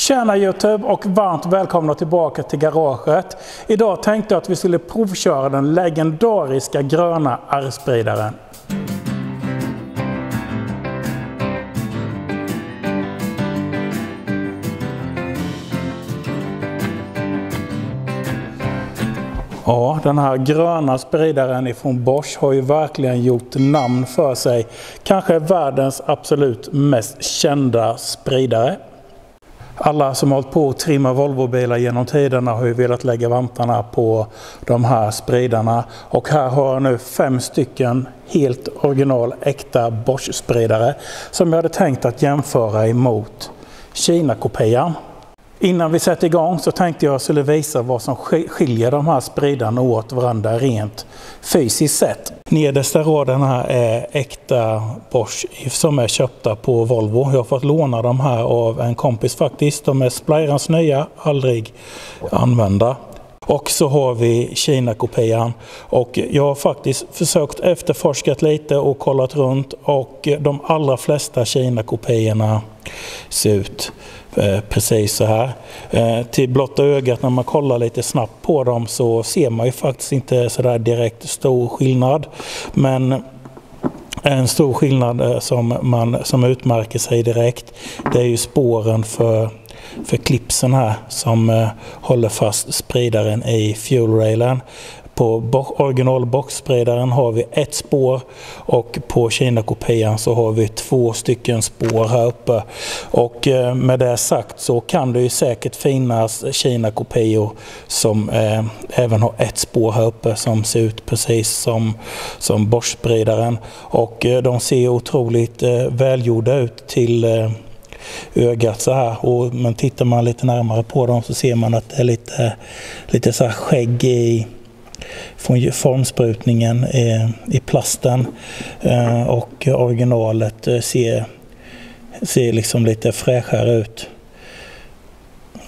Tjena YouTube och varmt välkomna tillbaka till garaget. Idag tänkte jag att vi skulle provköra den legendariska gröna arvspridaren. Ja, den här gröna spridaren ifrån Bosch har ju verkligen gjort namn för sig. Kanske världens absolut mest kända spridare. Alla som har hållit på att trimma Volvo-bilar genom tiderna har ju velat lägga vantarna på de här spridarna. Och här har jag nu 5 stycken helt original äkta Bosch-spridare som jag hade tänkt att jämföra emot Kina-kopian. Innan vi sätter igång så tänkte jag skulle visa vad som skiljer de här spridarna åt varandra rent fysiskt sett. Nedersta raden här är äkta Bosch som är köpta på Volvo. Jag har fått låna de här av en kompis faktiskt. De är splajrans nya, aldrig använda. Och så har vi Kina-kopian och jag har faktiskt försökt efterforskat lite och kollat runt och de allra flesta Kina-kopiorna ser ut precis så här. Till blotta ögat när man kollar lite snabbt på dem så ser man ju faktiskt inte så där direkt stor skillnad. Men en stor skillnad som utmärker sig direkt, det är ju spåren för klipsen här som håller fast spridaren i fuel-railen. På original boxspridaren har vi ett spår och på Kina-kopian så har vi 2 stycken spår här uppe. Och med det sagt så kan det ju säkert finnas Kina-kopior som även har ett spår här uppe som ser ut precis som Bosch-spridaren. Och de ser otroligt välgjorda ut till ögat så här, men tittar man lite närmare på dem så ser man att det är lite så här skägg från formsprutningen i plasten och originalet ser liksom lite fräschare ut.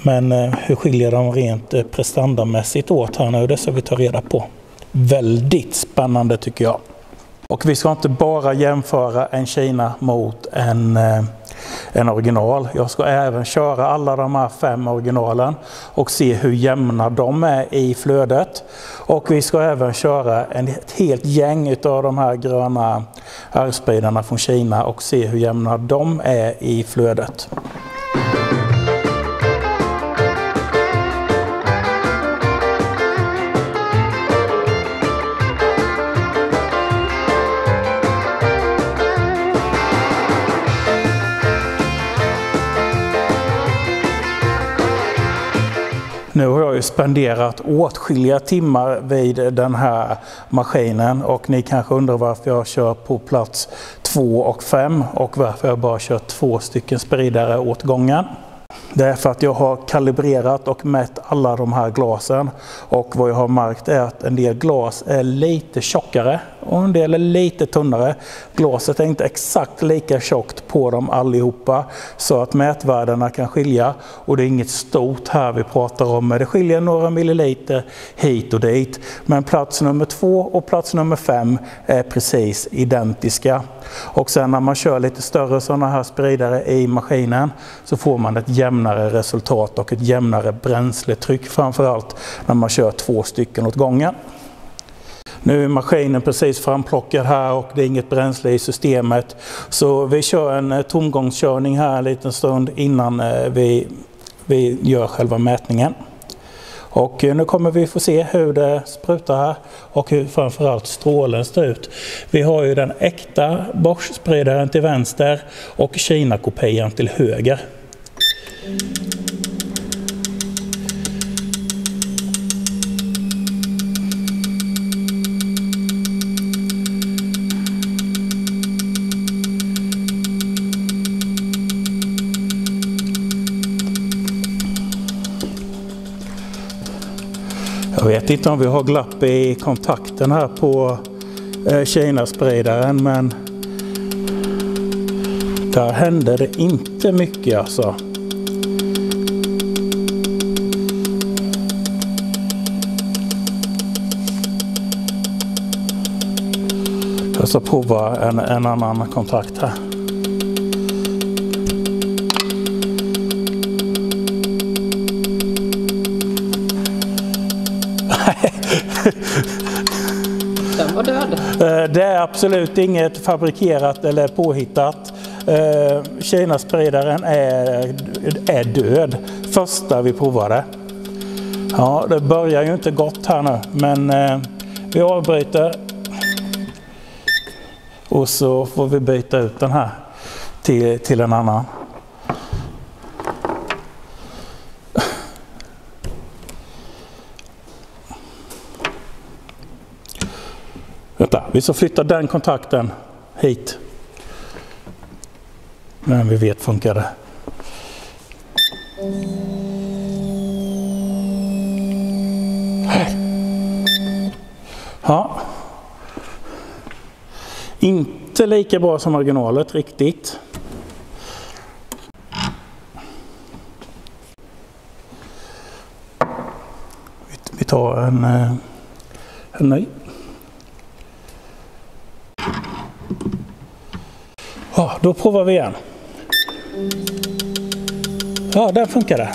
Men hur skiljer de rent prestandamässigt åt här nu? Det ska vi ta reda på. Väldigt spännande tycker jag. Och vi ska inte bara jämföra en Kina mot en original. Jag ska även köra alla de här 5 originalen och se hur jämna de är i flödet. Och vi ska även köra ett helt gäng av de här gröna arvspridarna från Kina och se hur jämna de är i flödet. Nu har jag ju spenderat åtskilliga timmar vid den här maskinen och ni kanske undrar varför jag kör på plats 2 och 5 och varför jag bara kör 2 stycken spridare åt gången. Det är för att jag har kalibrerat och mätt alla de här glasen och vad jag har märkt är att en del glas är lite tjockare och en del är lite tunnare. Glaset är inte exakt lika tjockt på dem allihopa så att mätvärdena kan skilja och det är inget stort här vi pratar om, men det skiljer några milliliter hit och dit. Men plats nummer 2 och plats nummer 5 är precis identiska. Och sen när man kör lite större sådana här spridare i maskinen så får man ett jämnare resultat och ett jämnare bränsletryck framförallt när man kör 2 stycken åt gången. Nu är maskinen precis framplockad här och det är inget bränsle i systemet så vi kör en tomgångskörning här en liten stund innan vi gör själva mätningen. Och nu kommer vi få se hur det sprutar här och hur framförallt strålen ser ut. Vi har ju den äkta Bosch-spridaren till vänster och Kina-kopian till höger. Jag vet inte om vi har glapp i kontakten här på Kina-spridaren, men där händer det inte mycket alltså. Jag ska prova en annan kontakt här. Det är absolut inget fabrikerat eller påhittat. Kinaspridaren är död. Första vi provade. Ja, det börjar ju inte gott här nu, men vi avbryter. Och så får vi byta ut den här till en annan. Vänta, vi ska flytta den kontakten hit. Men vi vet funkar det. Ja. Inte lika bra som originalet riktigt. Vi tar en ny. Ja, då provar vi igen. Ja, där funkar det.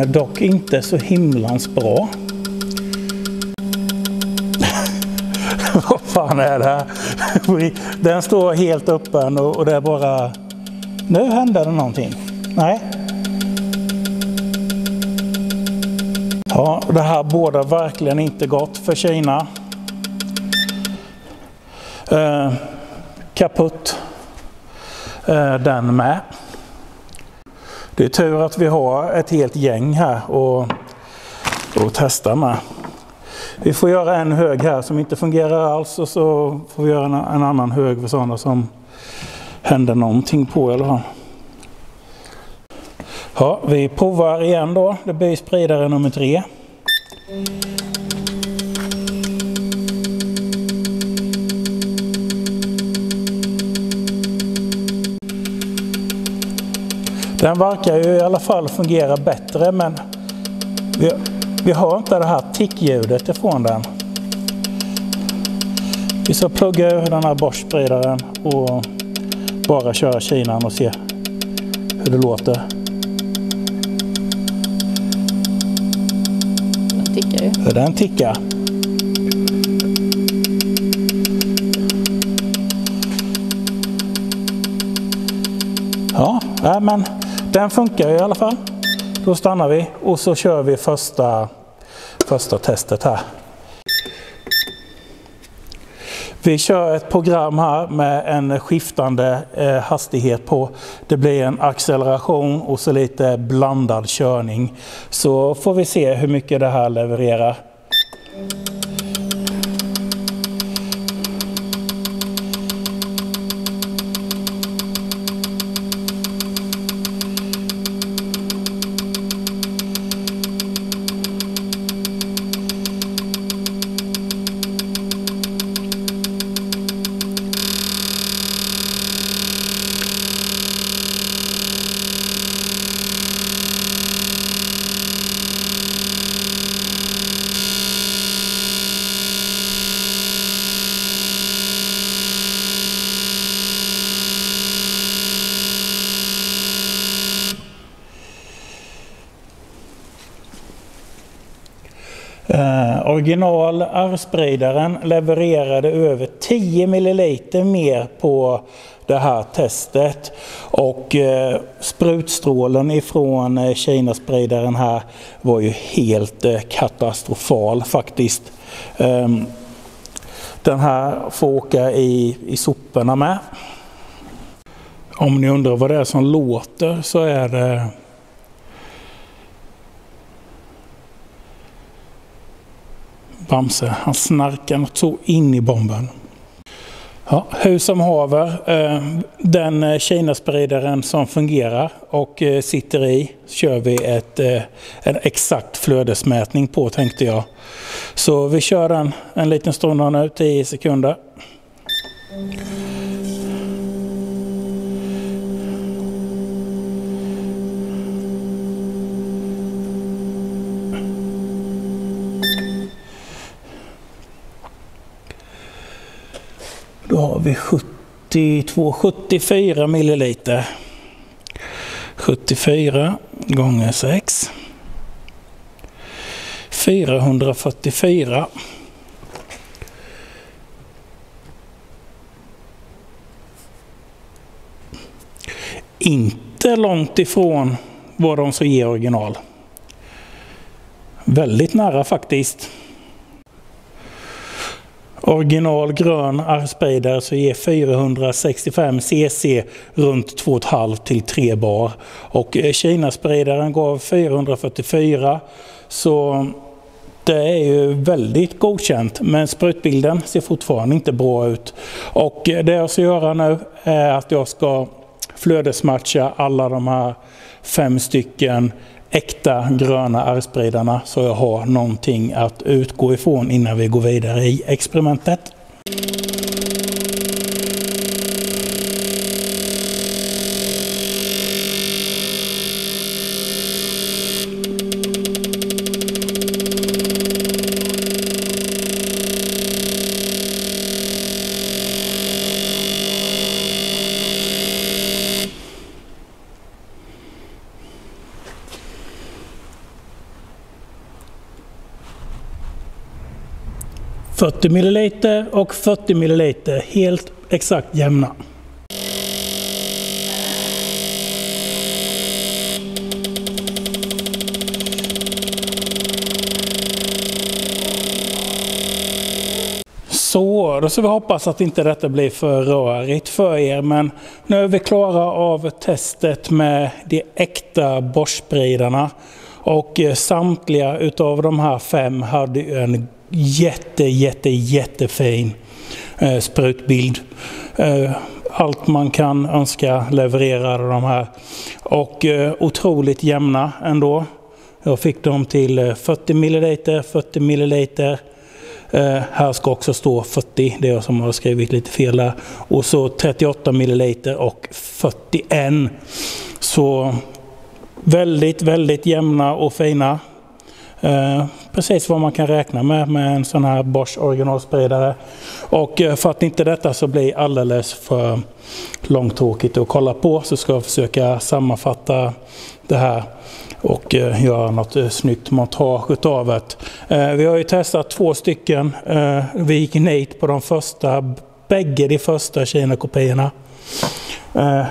Dock inte så himlans bra. Vad fan är det här? Den står helt öppen och det är bara... Nu händer det någonting. Nej. Ja, det här båda verkligen inte gott för Kina. Kaputt. Den med. Det är tur att vi har ett helt gäng här och testa med. Vi får göra en hög här som inte fungerar alls och så får vi göra en annan hög för sådana som händer någonting på eller vad. Ja, vi provar igen då. Det blir spridare nummer 3. Den verkar ju i alla fall fungera bättre, men vi har inte det här tickljudet ifrån den. Vi ska plugga ur den här Bosch-spridaren och bara köra Kinan och se hur det låter. Den tickar ju. Ja, den tickar. Ja, men den funkar i alla fall. Då stannar vi och så kör vi första testet här. Vi kör ett program här med en skiftande hastighet på. Det blir en acceleration och så lite blandad körning. Så får vi se hur mycket det här levererar. Original R-spridaren levererade över 10 ml mer på det här testet och sprutstrålen ifrån Kinaspridaren här var ju helt katastrofal faktiskt. Den här får åka i soporna med. Om ni undrar vad det är som låter så är det Bamse, han snarkar något så in i bomben. Ja, hur som haver, den Kinaspridaren som fungerar och sitter i kör vi en exakt flödesmätning på, tänkte jag. Så vi kör den en liten stund nu, 10 sekunder. har vi 74 milliliter. 74 gånger 6. 444. Inte långt ifrån vad de som ger original. Väldigt nära faktiskt. Original grön arvsspridare så ger 465 cc runt 2,5 till 3 bar. Och Kina-spridaren gav 444, så det är ju väldigt godkänt. Men sprutbilden ser fortfarande inte bra ut. Och det jag ska göra nu är att jag ska flödesmatcha alla de här 5 stycken äkta gröna arvsspridarna, så jag har någonting att utgå ifrån innan vi går vidare i experimentet. ...40 milliliter och 40 milliliter, helt exakt jämna. Så, då ska vi hoppas att inte detta blir för rörigt för er, men nu är vi klara av testet med de äkta Bosch-spridarna. Och samtliga utav de här 5 hade en jättefin sprutbild. Allt man kan önska levererade de här. Och otroligt jämna ändå. Jag fick dem till 40 milliliter, 40 milliliter. Här ska också stå 40, det är jag som har skrivit lite fel där. Och så 38 milliliter och 41. Så väldigt jämna och fina. Precis vad man kan räkna med en sån här Bosch originalspridare. Och för att inte detta så blir alldeles för långtråkigt att kolla på, så ska jag försöka sammanfatta det här och göra något snyggt montage utav det. Vi har ju testat 2 stycken. Vi gick nit på bägge de första Kina-kopiorna.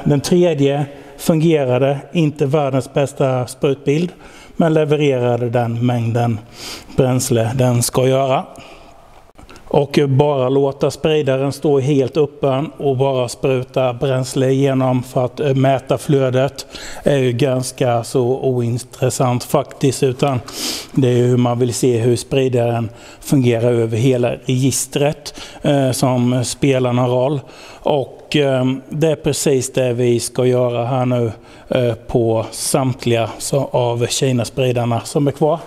Den tredje fungerade, inte världens bästa sprutbild, men levererade den mängden bränsle den ska göra. Och bara låta spridaren stå helt öppen och bara spruta bränsle igenom för att mäta flödet är ju ganska så ointressant faktiskt, utan det är hur man vill se hur spridaren fungerar över hela registret som spelar någon roll. Och det är precis det vi ska göra här nu på samtliga av Kina-spridarna som är kvar.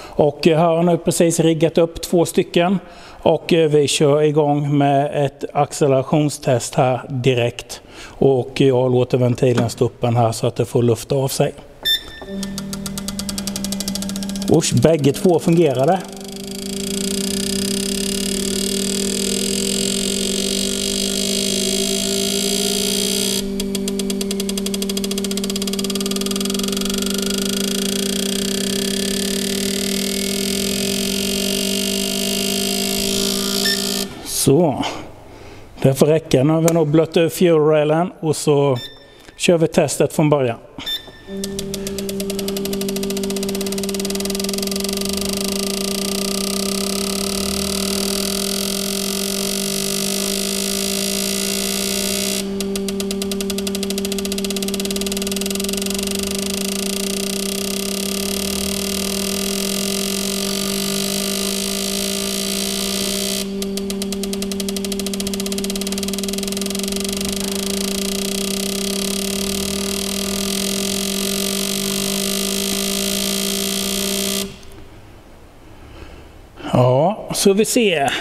Och här har jag nu precis riggat upp 2 stycken. Och vi kör igång med ett accelerationstest här direkt. Och jag låter ventilen stå öppen här så att det får luft av sig. Usch, bägge 2 fungerade. Så, det får räcka. Nu har vi nog blött ur fuel railen och så kör vi testet från början. Ja, så vi ser.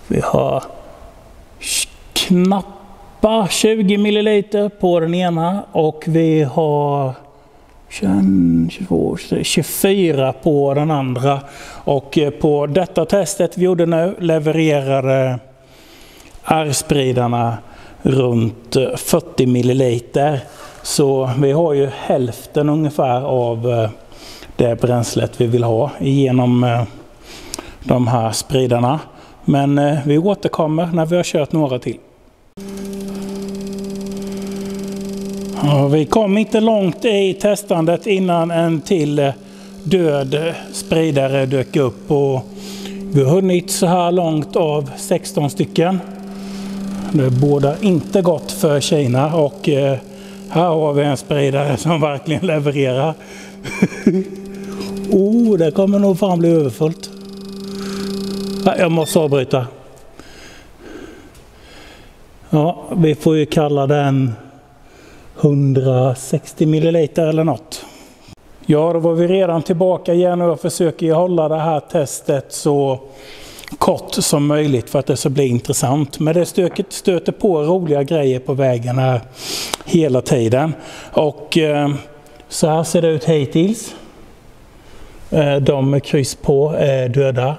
Vi har knappa 20 milliliter på den ena och vi har 24 på den andra. Och på detta testet vi gjorde nu levererade R-spridarna runt 40 milliliter. Så vi har ju hälften ungefär av det bränslet vi vill ha genom de här spridarna. Men vi återkommer när vi har kört några till. Ja, vi kom inte långt i testandet innan en till död spridare dök upp. Och vi har hunnit så här långt av 16 stycken. Det bådar inte gott för Kina, och här har vi en spridare som verkligen levererar. Det kommer nog fan bli överfullt. Jag måste avbryta. Ja, vi får ju kalla den 160 milliliter eller något. Ja, då var vi redan tillbaka igen och jag försöker hålla det här testet så kort som möjligt för att det ska bli intressant. Men det stöter på roliga grejer på vägen här hela tiden. Och så här ser det ut hittills. De med kryss på är döda.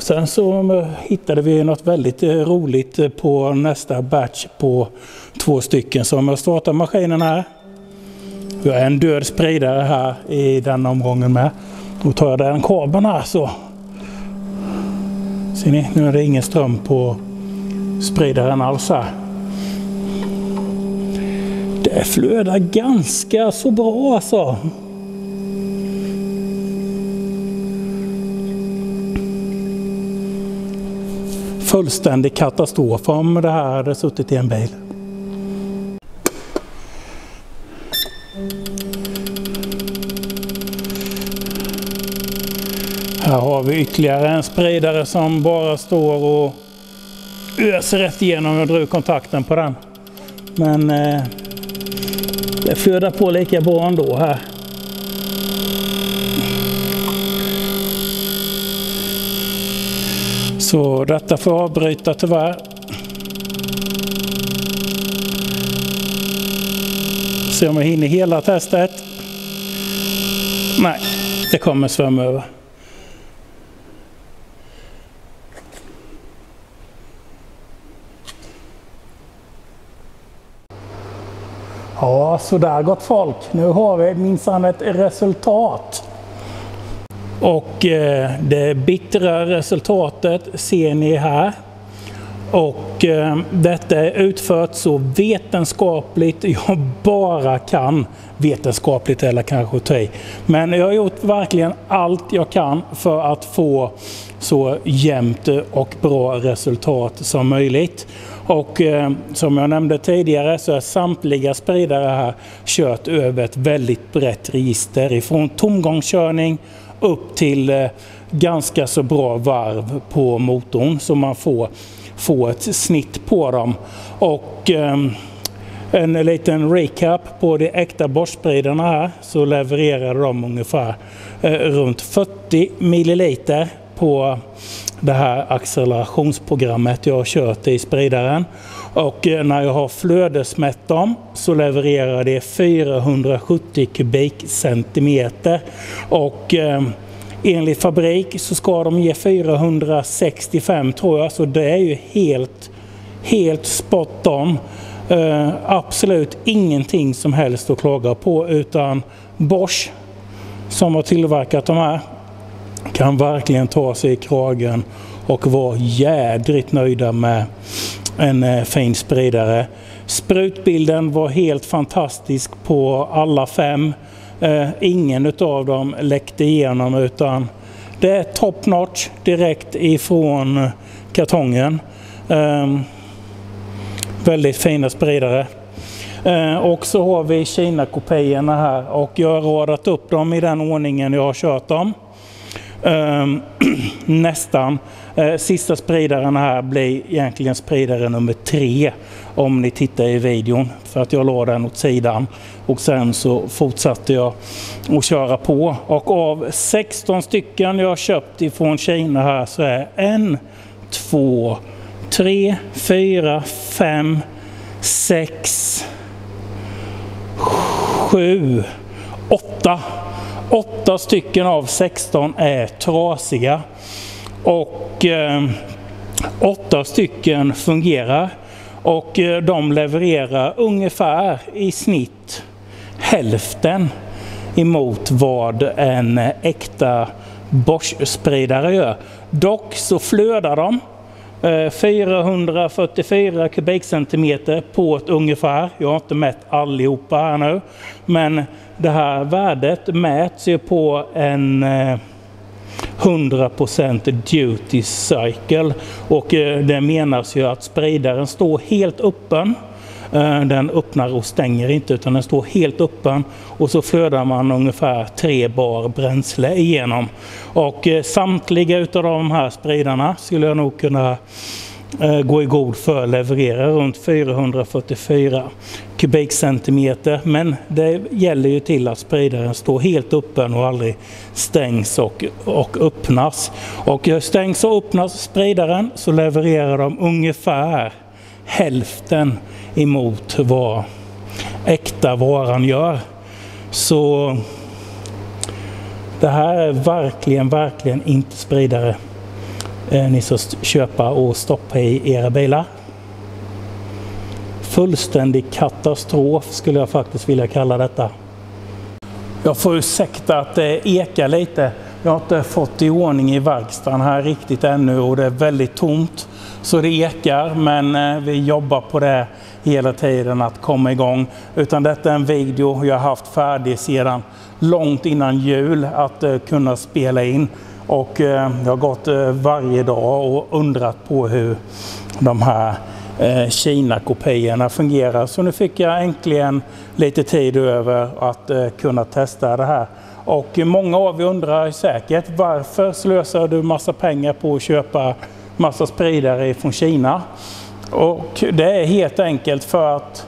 Sen så hittade vi något väldigt roligt på nästa batch på 2 stycken. Så om jag startar maskinen här. Vi har en död spridare här i den omgången med. Då tar jag den kabeln här så. Ser ni, nu är det ingen ström på spridaren alls här. Det flödar ganska så bra alltså. Fullständig katastrof om det här hade suttit i en bil. Här har vi ytterligare en spridare som bara står och öser rätt igenom. Jag drog kontakten på den. Men det flödar på lika bra ändå här. Så detta får avbryta tyvärr. Se om jag hinner hela testet. Nej, det kommer svämma över. Ja, så där gott folk. Nu har vi minsann ett resultat. Och det bittra resultatet ser ni här. Och detta är utfört så vetenskapligt jag bara kan. Vetenskapligt eller kanske ta. Men jag har gjort verkligen allt jag kan för att få så jämnt och bra resultat som möjligt. Och som jag nämnde tidigare så är samtliga spridare här kört över ett väldigt brett register. Ifrån tomgångskörning upp till ganska så bra varv på motorn så man får ett snitt på dem. Och en liten recap på de äkta Bosch-spridarna här så levererar de ungefär runt 40 milliliter på det här accelerationsprogrammet jag har kört i spridaren. Och när jag har flödesmätt dem så levererar det 470 kubikcentimeter. Och enligt fabrik så ska de ge 465 tror jag. Så det är ju helt spot on. Absolut ingenting som helst att klaga på, utan Bosch som har tillverkat de här kan verkligen ta sig i kragen och vara jädrigt nöjda med en fin spridare. Sprutbilden var helt fantastisk på alla 5. Ingen utav dem läckte igenom, utan det är top notch direkt ifrån kartongen. Väldigt fina spridare. Och så har vi Kina-kopiorna här och jag har radat upp dem i den ordningen jag har kört dem. Nästan. Sista spridaren här blir egentligen spridare nummer 3 om ni tittar i videon, för att jag la den åt sidan och sen så fortsatte jag att köra på. Och av 16 stycken jag har köpt ifrån Kina här så är 1, 2, 3, 4, 5, 6, 7, 8. 8 stycken av 16 är trasiga. Och 8 stycken fungerar och de levererar ungefär i snitt hälften emot vad en äkta Bosch-spridare gör. Dock så flödar de 444 kubikcentimeter på ett ungefär. Jag har inte mätt allihopa här nu. Men det här värdet mäts ju på en 100% duty cycle. Och det menas ju att spridaren står helt öppen. Den öppnar och stänger inte utan den står helt öppen och så flödar man ungefär 3 bar bränsle igenom. Och samtliga utav de här spridarna skulle jag nog kunna gå i god för leverera runt 444 kubikcentimeter. Men det gäller ju till att spridaren står helt öppen och aldrig stängs och öppnas. Och stängs och öppnas spridaren så levererar de ungefär hälften emot vad äkta varan gör. Så det här är verkligen inte spridare ni ska köpa och stoppa i era bilar. Fullständig katastrof skulle jag faktiskt vilja kalla detta. Jag får ursäkta att det ekar lite. Jag har inte fått i ordning i verkstaden här riktigt ännu och det är väldigt tomt. Så det ekar, men vi jobbar på det hela tiden att komma igång. Utan detta är en video jag har haft färdig sedan långt innan jul att kunna spela in. Och jag har gått varje dag och undrat på hur de här Kina-kopiorna fungerar. Så nu fick jag äntligen lite tid över att kunna testa det här. Och många av er undrar säkert varför slösar du massa pengar på att köpa massa spridare från Kina? Och det är helt enkelt för att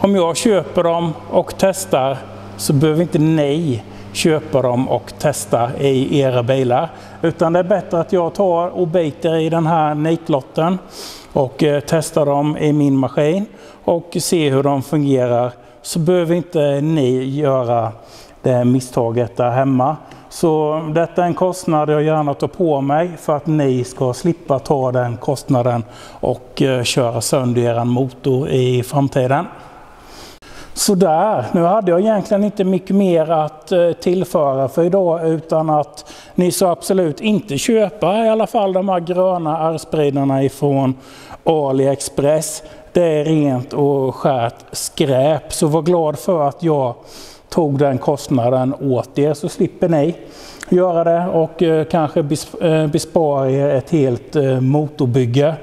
om jag köper dem och testar så behöver inte ni köpa dem och testa i era bilar. Utan det är bättre att jag tar och biter i den här nitlotten och testar dem i min maskin och ser hur de fungerar. Så behöver inte ni göra det misstaget där hemma. Så detta är en kostnad jag gärna tar på mig för att ni ska slippa ta den kostnaden och köra sönder er motor i framtiden. Så där, nu hade jag egentligen inte mycket mer att tillföra för idag utan att ni så absolut inte köpa i alla fall de här gröna R-spridarna ifrån AliExpress. Det är rent och skärt skräp, så var glad för att jag tog den kostnaden åt er så slipper ni göra det och kanske bespara er ett helt motorbygge.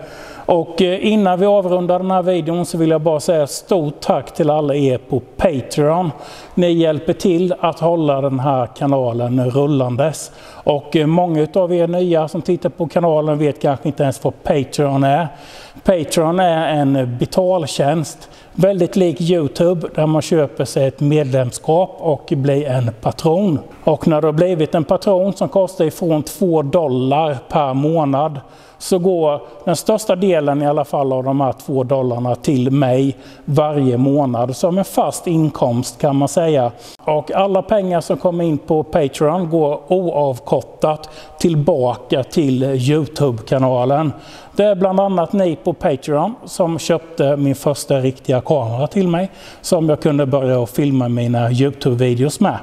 Och innan vi avrundar den här videon så vill jag bara säga stort tack till alla er på Patreon. Ni hjälper till att hålla den här kanalen rullandes. Och många av er nya som tittar på kanalen vet kanske inte ens vad Patreon är. Patreon är en betaltjänst, väldigt lik YouTube, där man köper sig ett medlemskap och blir en patron. Och när du har blivit en patron som kostar ifrån $2 per månad så går den största delen i alla fall av de här $2 till mig varje månad som en fast inkomst kan man säga. Och alla pengar som kommer in på Patreon går oavkortat tillbaka till YouTube-kanalen. Det är bland annat ni på Patreon som köpte min första riktiga kamera till mig som jag kunde börja filma mina YouTube-videos med.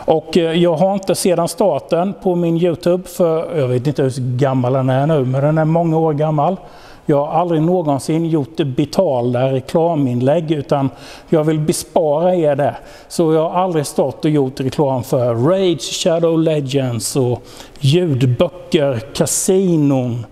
Och jag har inte sedan starten på min YouTube, för jag vet inte hur gammal den är nu, men den är många år gammal. Jag har aldrig någonsin gjort betalda reklaminlägg utan jag vill bespara er det. Så jag har aldrig stått och gjort reklam för Raid Shadow Legends och ljudböcker, kasinon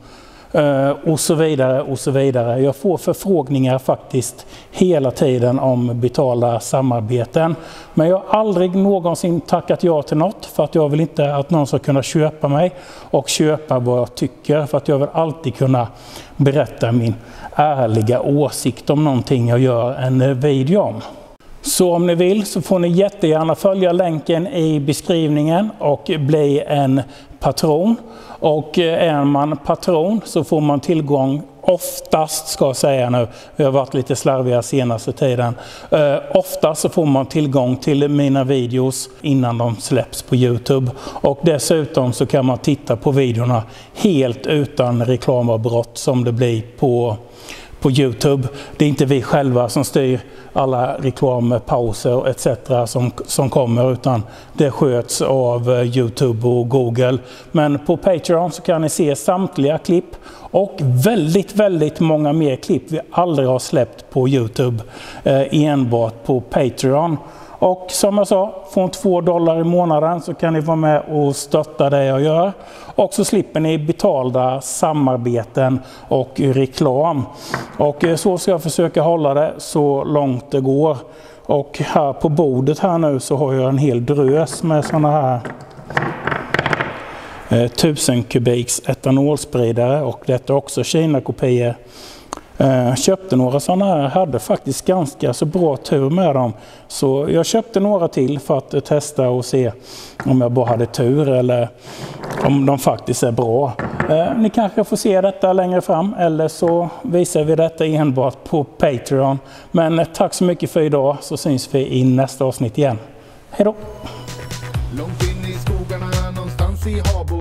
och så vidare och så vidare. Jag får förfrågningar faktiskt hela tiden om betalda samarbeten. Men jag har aldrig någonsin tackat ja till något för att jag vill inte att någon ska kunna köpa mig och köpa vad jag tycker. För att jag vill alltid kunna berätta min ärliga åsikt om någonting jag gör en video om. Så om ni vill så får ni jättegärna följa länken i beskrivningen och bli en patron. Och är man patron så får man tillgång oftast, ska jag säga nu, vi har varit lite slarviga senaste tiden, oftast så får man tillgång till mina videos innan de släpps på YouTube. Och dessutom så kan man titta på videorna helt utan reklamavbrott som det blir på YouTube. Det är inte vi själva som styr alla reklampauser etc. som kommer, utan det sköts av YouTube och Google. Men på Patreon så kan ni se samtliga klipp och väldigt många mer klipp vi aldrig har släppt på YouTube enbart på Patreon. Och som jag sa, från $2 i månaden så kan ni vara med och stötta det jag gör. Och så slipper ni betalda samarbeten och reklam. Och så ska jag försöka hålla det så långt det går. Och här på bordet här nu så har jag en hel drös med sådana här 1000 kubiks etanolspridare. Och detta är också Kina-kopior. Köpte några sådana här, hade faktiskt ganska så bra tur med dem. Så jag köpte några till för att testa och se om jag bara hade tur eller om de faktiskt är bra. Ni kanske får se detta längre fram, eller så visar vi detta enbart på Patreon. Men tack så mycket för idag, så syns vi i nästa avsnitt igen. Hej då! Långt in i skogarna, någonstans i Habo